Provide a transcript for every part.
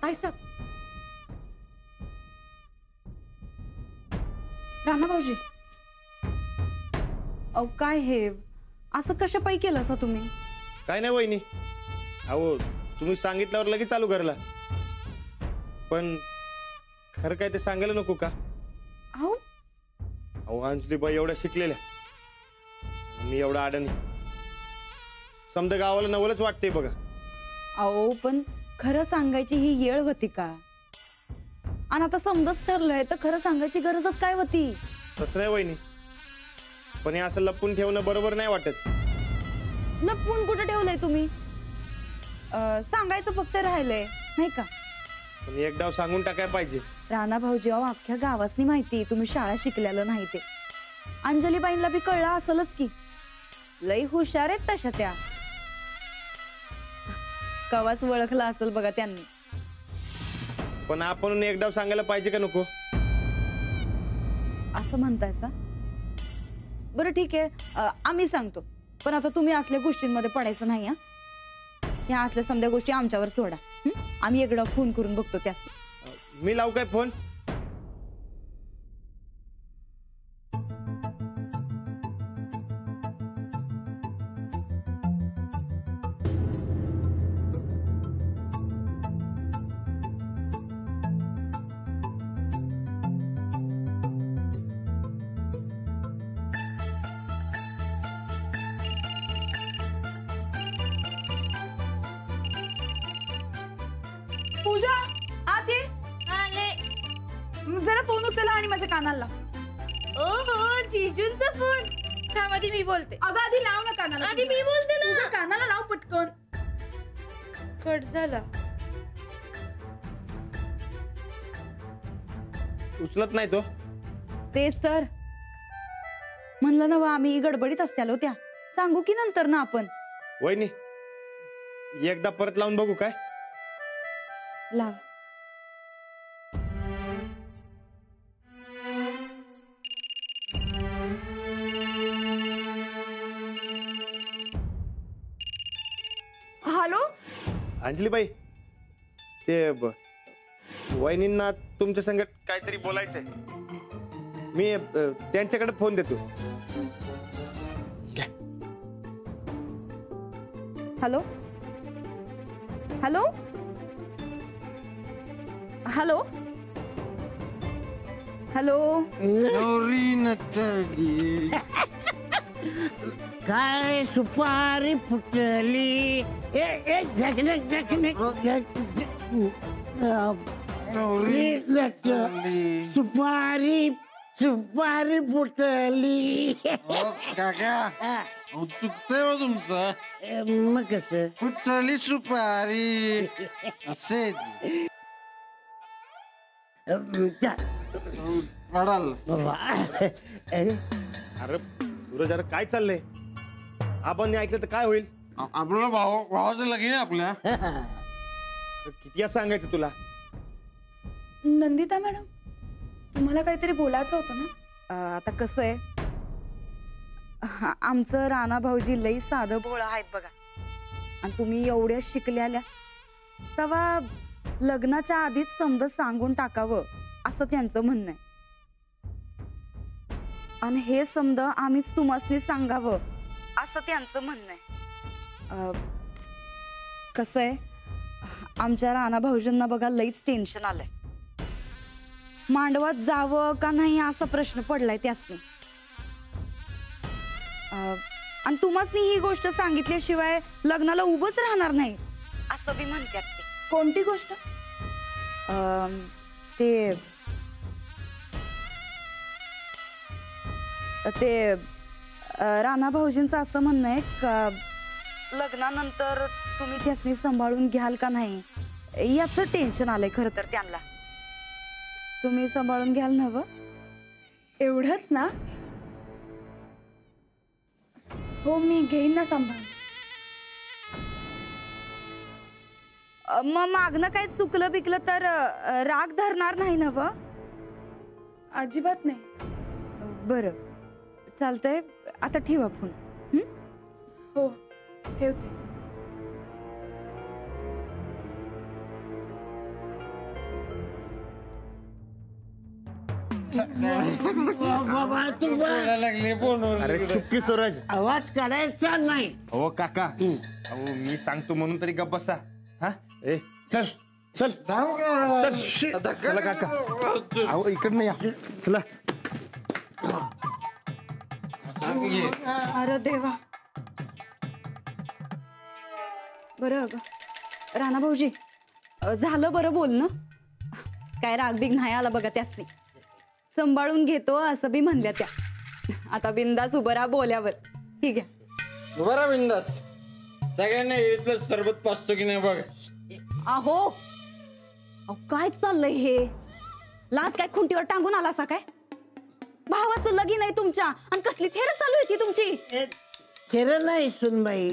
साहेब, राणा भाऊजी, अहो काय हे असं कशा पायी केलं असं तुम्ही? काय नाही वहिनी, अहो तुम्ही सांगितल्यावर लगेच चालू करला, पण खरं काय ते सांगायला नको का? अहो अहो अंजलीबाई एवढ्या शिकलेल्या, मी एवढा अडाणी, समजा गावाला नवलच वाटते बघा. अहो पण खरं सांगायची ही येळ होती का? आणि आता समजच ठरलंय तर खरं सांगायची गरजच काय होती? तसं नाही वहिनी, पण हे असं लपून ठेवणं बरोबर नाही वाटत. लपवून कुठं ठेवलंय तुम्ही? सांगायचं फक्त राहिलंय नाही का? पण एकदा सांगून टाकाय पाहिजे. राणा भाऊजी, अहो अख्ख्या गावासनी माहिती तुम्ही शाळा शिकलेलं नाही ते. अंजलीबाईंना बी कळलं असलच की, लई हुशार आहेत तशा त्या. कवाच ओळखला असेल बघा त्यांनी. पण आपण एकदा सांगायला पाहिजे का नको? असं म्हणतायसा? बरं ठीक आहे, आम्ही सांगतो, पण आता तुम्ही असल्या गोष्टींमध्ये पडायचं नाही. ह्या असल्या समध्या गोष्टी आमच्यावर सोडा. आम्ही एकदा फोन करून बघतो त्यास. मी लावू काय फोन? पूजा, आत ये. आले. जरा फोन उचला आणि माझ्या कानाला. ओहो, जीजूंचा फोन. थांब आधी मी बोलते. अगं आधी लाव ना कानाला. आधी मी बोलते ना. तुझ्या कानाला लाव पटकन. कट झाला. उचलत नाही तो. तेच तर म्हणलं ना, आम्ही गडबडीत असत्यालो त्या. सांगू की नंतर ना आपण. वहिनी एकदा परत लावून बघू काय? लाव. हॅलो अंजलीबाई, ते वहिनींना तुमच्या संगत काहीतरी बोलायचंय. मी त्यांच्याकडे फोन देतो. Hello hello hello hello. नवरी नटली, काय सुपारी फुटली. नवरी नटली. सुपारी सुपारी फुटली. हो काका, चुकतंय हो तुमचं. मग कसं फुटली सुपारी असे रडाल. अरे सूरज, अरे काय चाललंय? आपण ऐकलं तर काय होईल? आपल्याला भावाचं लगीन आहे आपल्या. किती सांगायचं तुला? नंदिता मॅडम, तुम्हाला काहीतरी बोलायचं होतं ना? आता कसं आहे, आमचं राणा भाऊजी लई साधं भोळं आहेत बघा. आणि तुम्ही एवढ्या शिकल्याल्या, तेव्हा लग्नाच्या आधीच समज सांगून टाकावं असं त्यांचं म्हणणं आहे. आणि हे समज आम्हीच तुम्हासनी सांगावं असं त्यांचं म्हणणं आहे. कसं आहे, आमच्या राणा भाऊजींना बघा लईच टेन्शन आलंय. मांडवात जावं का नाही असा प्रश्न पडलाय त्यासनी. आणि तुम्हासनी ही गोष्ट सांगितल्याशिवाय लग्नाला उभंच राहणार नाही असं बी म्हणतात ते. कोणती गोष्ट? ते ते राणा भाऊजींचं असं म्हणणं आहे का लग्नानंतर तुम्ही त्यासनी सांभाळून घ्याल का नाही याचं टेन्शन आलंय खरं तर त्यांना. तुम्ही सांभाळून घ्याल ना? व एवढंच ना? हो, मी घेईन ना सांभाळ. मग मागणं काय चुकलं बिकलं तर राग धरणार नाही ना? व अजिबात नाही. बरं चालतंय, आता ठेवा फोन. हो ठेवते. बाबा तू बोलायला लागले फोनवर. अरे चुक्की सूरज. आवाज काढायचा नाही. हो काका, अहो मी सांगतो म्हणून तरी गप्प बसा. हा ए चल चल धाव का? चल धक्का चला काका. अहो इकडनं या. चला. अरे देवा. बरं राणा भाऊजी, झालं बरं बोलणं. काय रागबिग नाही आला बघा त्यासनी. सांभाळून घेतो असं बी म्हणल्या त्या. आता बिंदास उभं राहा बोल्यावर. ठीक आहे. बरा बिंदास. सगळ्यांना इथलं सरबत पाचतो की नाही बघ. अहो काय चाललंय हे? लाज काय खुंटीवर टांगून आला असा काय? भावाचं लगीन आहे तुमच्या आणि कसली थेर चालू आहे ती तुमची? खरं नाही सुनबाई.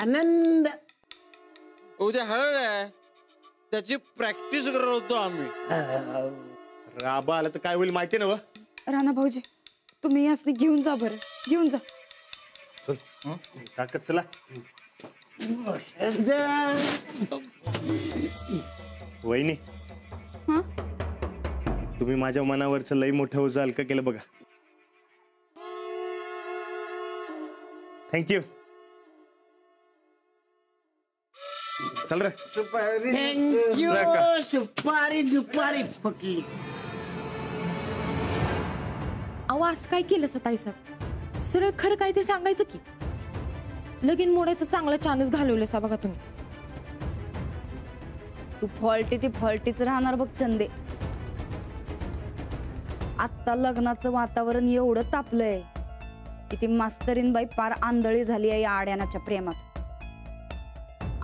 आनंद. उद्या हळद आहे, त्याची प्रॅक्टिस करत होतो आम्ही. राबा आला तर काय होईल माहिती ना? राणा भाऊजी, तुम्ही यासनी घेऊन जा बरं. घेऊन जा. चल काका चला. वहिनी, हा तुम्ही माझ्या मनावरचं लई मोठं ओझं हलकं केलं बघा. थँक्यू. चल रे. थँक्यू. सुपारी दुपारी फुटली. अहो असं काय केलं सताई साहेब? सरळ खरं काय ते सांगायचं की. लगीन मोडायचं चांगलं चान्स घालवलं सा बघा तुम्ही. तू फॉल्टी ती फॉल्टीच राहणार बघ चंदे. आत्ता लग्नाचं वातावरण एवढं तापलंय की ती मास्तरीन बाई पार आंधळी झाली आहे या आड्यानाच्या प्रेमात.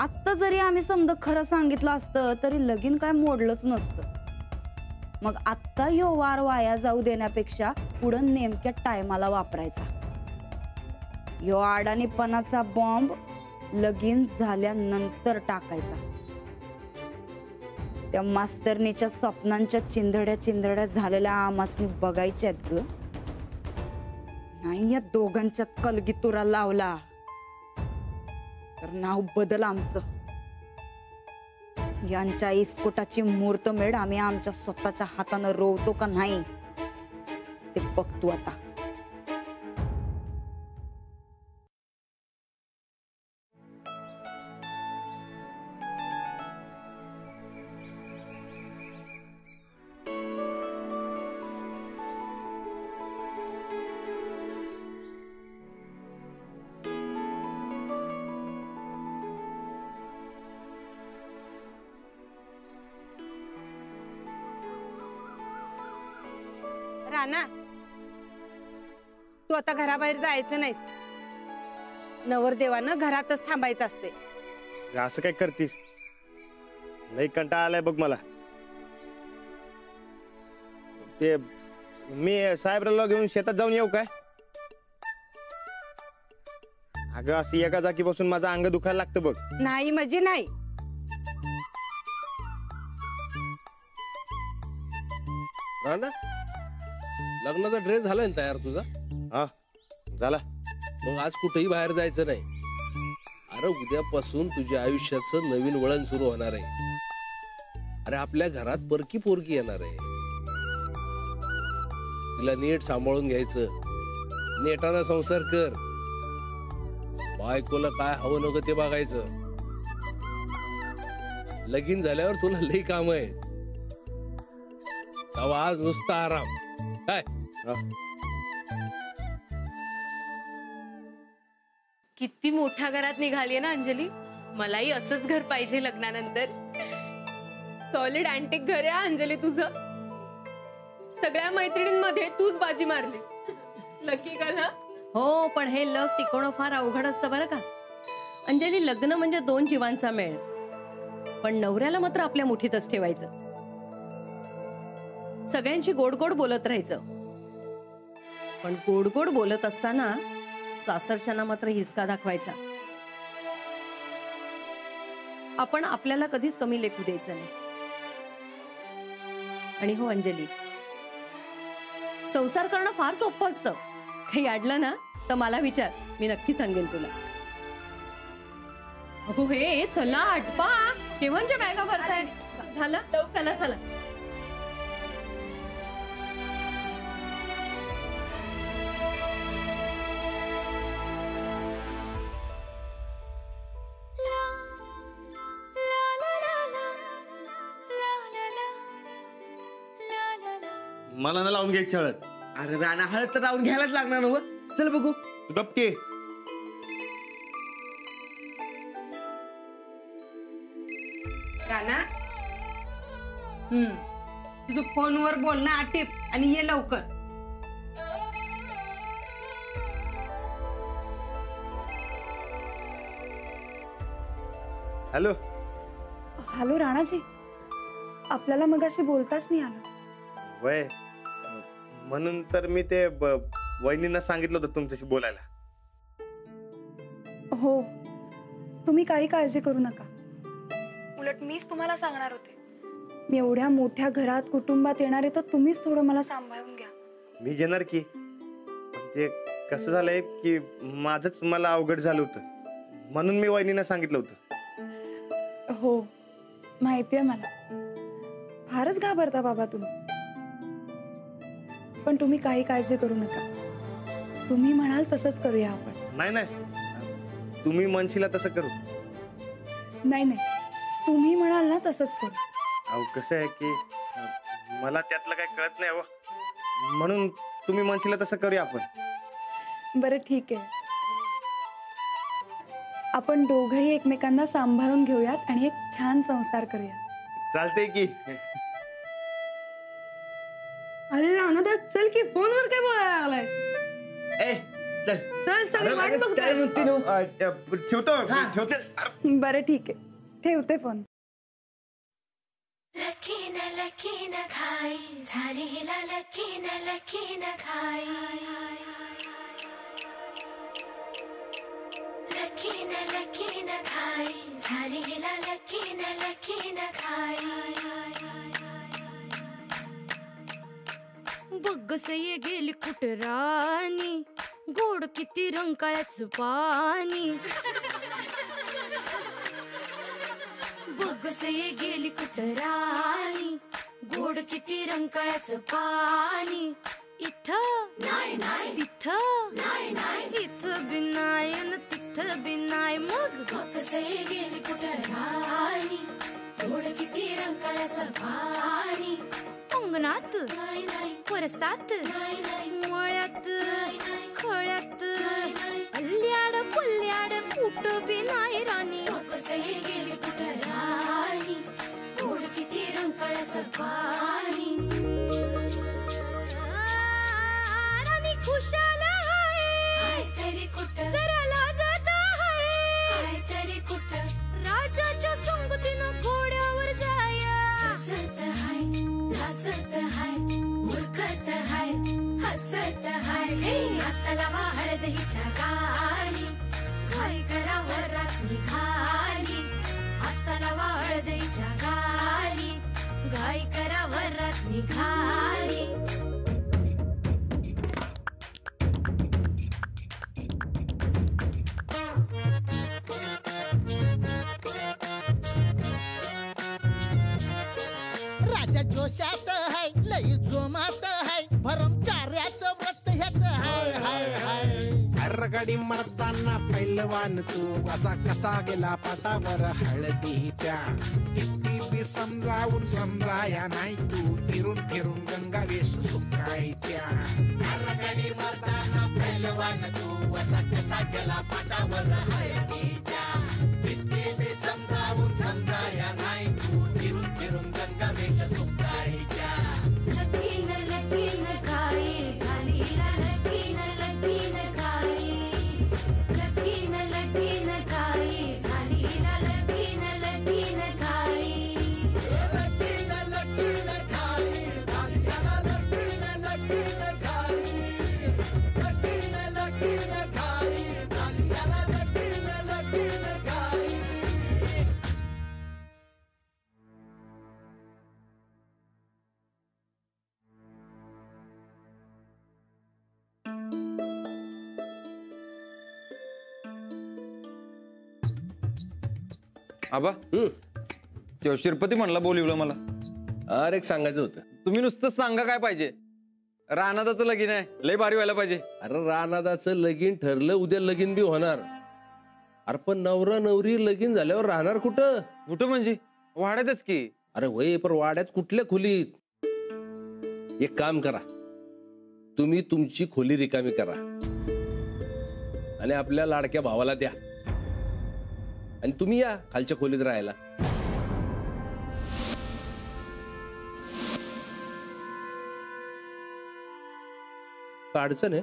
आत्ता जरी आम्ही समजा खरं सांगितलं असतं तरी लगीन काय मोडलंच नसतं. मग आत्ता ह्यो वार वाया जाऊ देण्यापेक्षा पुढं नेमक्या टायमाला वापरायचा. ह्यो आडाणीपणाचा बॉम्ब लगीन झाल्यानंतर टाकायचा. त्या मास्तरनीच्या स्वप्नांच्या चिंधड्या झालेल्या आमासनी बघायच्यात ग. नाही या दोघांच्यात कलगीतुरा लावला तर नाव बदल आमचं. यांच्या इस्कोटाची मुहूर्तमेढ आम्ही आमच्या स्वतःच्या हातानं रोवतो का नाही ते बघतो आता. राणा, तू आता घराबाहेर जायचं नाहीस. नवरदेवानं घरातच थांबायचं असते. असं काय करतीस? लई कंटाळा आलाय बघ मला. ते मी साहेबराला घेऊन शेतात जाऊन येऊ काय? अगं असं एका जागी बसून माझं अंग दुखायला लागतं बघ. नाही म्हणजे नाही. राणा, लग्नाचा ड्रेस झालाय ना तयार तुझा? हा झाला. मग आज कुठेही बाहेर जायचं नाही. अरे उद्यापासून तुझ्या आयुष्याचं नवीन वळण सुरू होणार आहे. अरे आपल्या घरात परकी पोरकी येणार आहे. तिला नीट सांभाळून घ्यायचं. नेटानं संसार कर. बायकोला काय हवं नको ते बघायचं. लगीन झाल्यावर तुला लई काम आहे. तेव्हा आज नुसता आराम काय? किती मोठ्या घरात निघालीये ना अंजली. मलाही असंच घर पाहिजे लग्नानंतर. सॉलिड अँटिक घर आहे अंजली तुझं. सगळ्या मैत्रिणींमध्ये तूच बाजी मारली. लकी का ना? हो, पण हे लक टिकवणं फार अवघड असतं बरं का. अंजली, लग्न म्हणजे दोन जीवांचा मेळ. पण नवऱ्याला मात्र आपल्या मुठीतच ठेवायचं. सगळ्यांशी गोड गोड बोलत राहायचं. पण गोड गोड बोलत असताना सासरच्यांना मात्र हिसका दाखवायचा. आपण आपल्याला कधीच कमी लेखू द्यायचं नाही. आणि हो अंजली, संसार करणं फार सोपं असतं. काही अडलं ना तर मला विचार, मी नक्की सांगेन तुला. हो हे चला आटपा. केव्हाच्या बॅगा भरताय? झालं? चला चला. मला ना लावून घ्यायची हळद. अरे राणा हळद तर लावून घ्यायलाच लागणार ना. चल बघू. तू गप्पे. राणा तुझं फोनवर बोलणं आटिप आणि ये लवकर. हॅलो. हॅलो राणाजी, आपल्याला मगाशी बोलताच नाही आलं. वय म्हणून तर मी ते वहिनींना सांगितलं होतं तुमच्याशी बोलायला. हो, तुम्ही काही काळजी करू नका. उलट मीच तुम्हाला सांगणार होते. मी एवढ्या मोठ्या घरात कुटुंबात येणारे, तर तुम्हीच थोडं मला सांभाळून घ्या. मी घेणार की. पण ते कसं झालंय की माझंच मला अवघड झालं होतं, म्हणून मी वहिनींना सांगितलं होतं. हो माहितीये मला, फारच घाबरता बाबा तुम्ही. पण तुम्ही काही काळजी करू नका. तुम्ही म्हणाल तसंच करूया आपण. नाही नाही, तुम्ही म्हणशील तसं करू. नाही नाही, तुम्ही म्हणाल ना तसंच करू. अहो कसं आहे की मला त्यातलं काही कळत नाही. म्हणून तुम्ही म्हणशील तसं करूया आपण. बरं ठीक आहे, आपण दोघंही एकमेकांना सांभाळून घेऊयात आणि एक छान संसार करूया. चालतंय की. अरे राणा दादा, चल की, फोनवर काय बोलायला लागलाय? चल चल सगळी वाट बघताय. ठेवतो. बरं ठीक आहे, ठेवते फोन. लकीन लकीन घाई झाली हिला, लकीन लकीन घाई. लकीन लकीन घाई झाली हिला, लकीन लकीन घाई. बग्गस ये गेली कुटरानी, गोड किती रंकाळ्याचं पाणी. बग्गस ये गेली कुटरानी, गोड किती रंकाळ्याचं पाणी. इथं नाही नाही, तिथं नाही नाही, इथं बी नाही न तिथं बी नाही. मग बग्गस ये गेली कुटरानी, गोड किती रंकाळ्याचं पाणी. अंगणात नाही नाही, परसात नाही नाही, मळ्यात खळ्यात अल्ल्याड पल्ल्याड कुठं बी नाही राणी. बग्गस ये गेली कुटरानी, गोड किती रंकाळ्याचं पाणी. राणी खुशाल हाय तरी कुठं, जरा लाजत हाय तरी कुठं, राजाच्या संगतीनं घोड्यावर जाय. सजत हाय, लाजत हाय, मूर्खत हाय, हसत हाय. आता लावा हळद हिच्या गाली, घाई करा वरात निघाली. आता लावा हळद हिच्या गाली, घाई करा वरात निघाली. राजा जोशात हाय, लई जोमात हाय, भरमचार्याचं व्रत ह्याच हाय हाय हाय. हरगडी मरताना पैलवान तू, असा कसा गेला पाटावर हळदीच्या. किती बी समजावून समजाया नाही तू, फिरून फिरून गंगावेश सुकायच्या. हरगडी मरताना पैलवान तू, असा कसा गेला पाटावर हळदीच्या. किती बी समजावून समजाया नाही तू, फिरून फिरून गंगावेश सुकायच्या. लकीन लकीन घाई झाली हिला, लकीन लकीन घाई. लकीन लकीन घाई झाली हिला, लकीन लकीन घाई. लकीन लकीन घाई झाली हिला, लकीन लकीन घाई. लकीन लकीन घाई झाली हिला, लकीन लकीन घाई. आबा तेव्हा शिरपती म्हणला बोलिवलं मला. अरे एक सांगायचं होतं. तुम्ही नुसतं सांगा काय पाहिजे. रानादाचं लगीन आहे, लय भारी व्हायला पाहिजे. अरे रानादाचं लगीन ठरलं, उद्या लगीन बी होणार. अरे पण नवरा नवरी लगीन झाल्यावर राहणार कुठं? कुठं म्हणजे वाड्यातच की. अरे वय पण वाड्यात कुठल्या खोलीत? एक काम करा, तुम्ही तुमची खोली रिकामी करा आणि आपल्या लाडक्या भावाला द्या आणि तुम्ही या खालच्या खोलीत राहायला. काय अडचण आहे?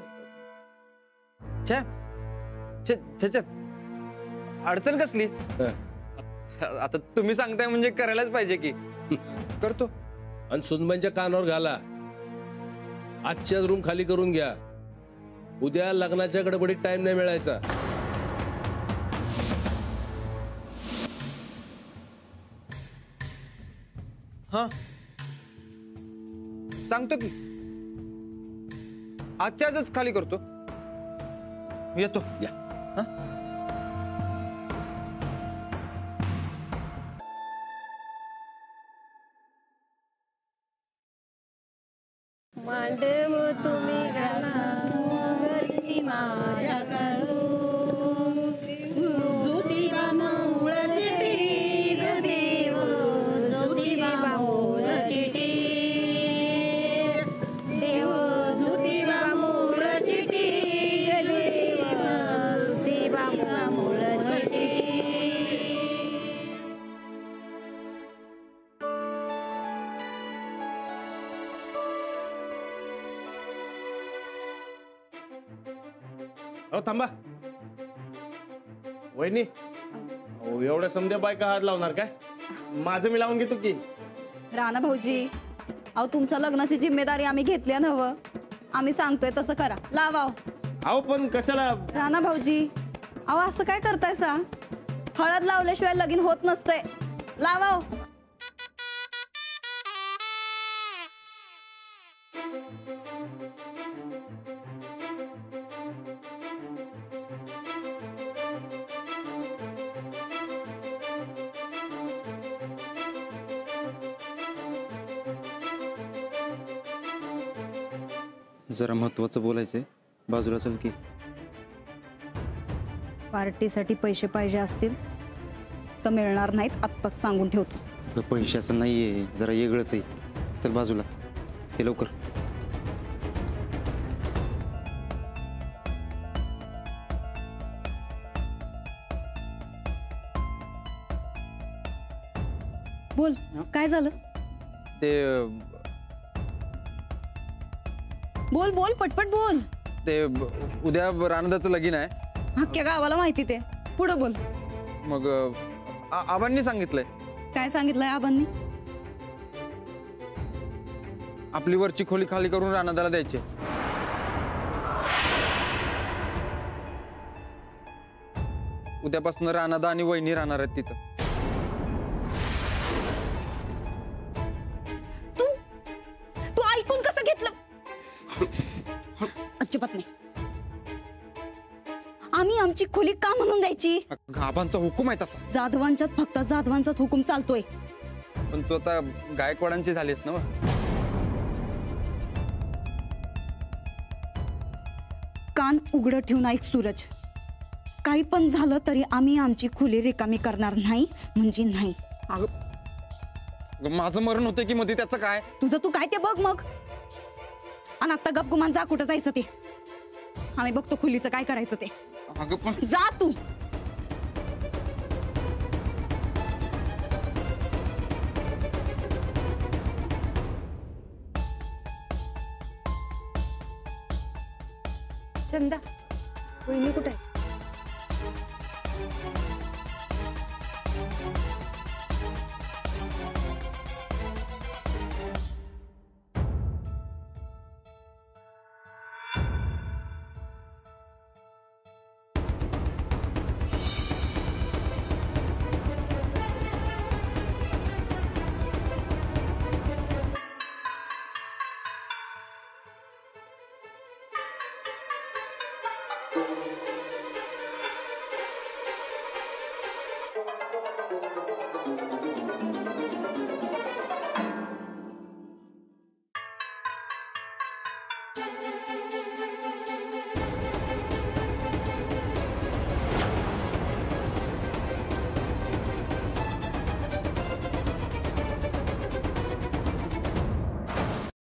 छे छे छे छे. अडचण कसली? आता तुम्ही सांगताय म्हणजे करायलाच पाहिजे की. करतो. आणि सुनबाईंच्या कानावर घाला, आजच्याच रूम खाली करून घ्या, उद्या लग्नाच्या गडबडीत टाइम नाही मिळायचा. हा सांगतो की आजच्याच खाली करतो. येतो. या. मांडव तुम्ही घाला घरी माझ्या काळू ज्योतिबा मूळ चिठी देव ज्योतिबा मूळ चिठी देव ज्योतिबा मूळ चिठी देव ज्योतिबा मूळ चिठी. अहो थांबा वहिनी. अहो एवढ्या समध्या बायका हात लावणार काय? माझं मी लावून घेतो की. राणा भाऊजी, अहो तुमच्या लग्नाची जिम्मेदारी आम्ही घेतली नव्ह, आम्ही सांगतोय तसं करा, लावा. अहो पण कशाला? राणा भाऊजी, अहो असं काय करताय सा? हळद लावल्याशिवाय लगीन होत नसते, लावा. जरा महत्वाचं बोलायचंय, बाजूला चल की. पार्टीसाठी पैसे पाहिजे असतील तर मिळणार नाहीत, आत्ताच सांगून ठेवतो. पैशाचं नाहीये, जरा वेगळंच आहे. चल बाजूला, हे लवकर. बोल, काय झालं? ते बोल बोल, पटपट बोल. ते उद्या रानदाचं लगीन आहे. अख्ख्या गावाला माहिती ते. पुढे बोल. मग आबांनी सांगितलंय. काय सांगितलंय आबांनी? आपली वरची खोली खाली करून रानादाला द्यायची. उद्यापासून रानादा आणि वहिनी राहणार आहेत तिथं. तू ऐकून कसं घेतलं? अजिबात नाही. आम्ही आमची खोली का म्हणून द्यायची? आबांचा हुकूम आहे तसा. जाधवांच्यात फक्त जाधवांचाच हुकूम चालतोय. पण तू आता गायकवाडांची झालीस ना. कान उघडं ठेवून ऐक सूरज, काही पण झालं तरी आम्ही आमची खोली रिकामी करणार नाही म्हणजे नाही. माझं मरण होतं की मध्ये, त्याचं काय? तुझं तू काय ते बघ मग. आणि आता गप गुमान जा, कुठं जायचं ते आम्ही बघतो, खोलीचं काय करायचं ते. अगं पण जा तू. चंदा, वहिनी कुठे आहे?